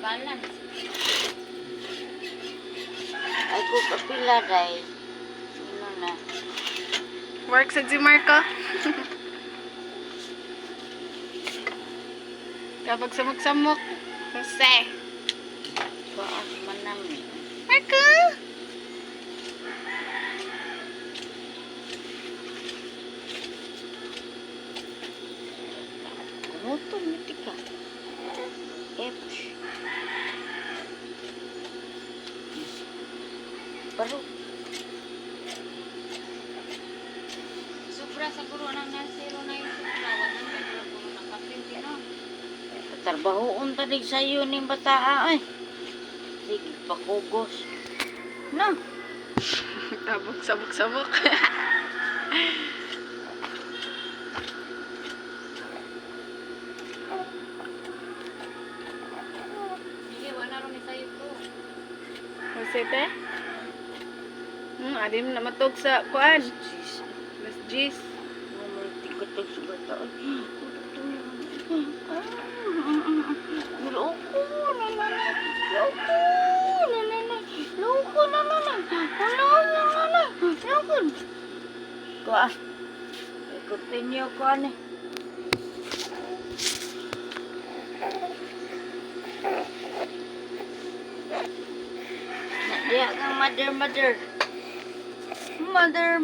balance. Ay ko kapila day. Ano na? Work sa si Marco. Kapag samok-samok. Jose. Baas manami. Marco! Kumuto niti ka. Eps. Baru. Sobra sa guro ng nasiro na yung sobra. 100 na guro ng kapinti, no? Trabahoon tadig sa'yo ni bataa, ay. Sige, pakugos. No? Tabok, sabok-sabok. Sige, wala rin sa'yo ko. Jose, te? Adim na matog sa kuan. Jeez. Mas G's. Tikot-tikot sa bata. Loko, nananay. Loko, nananay. Loko, nananay. Loko. Kuha. Ikutin niyo ko, ane. Nadiya kang mother. Mother.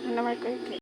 Ano, Marco?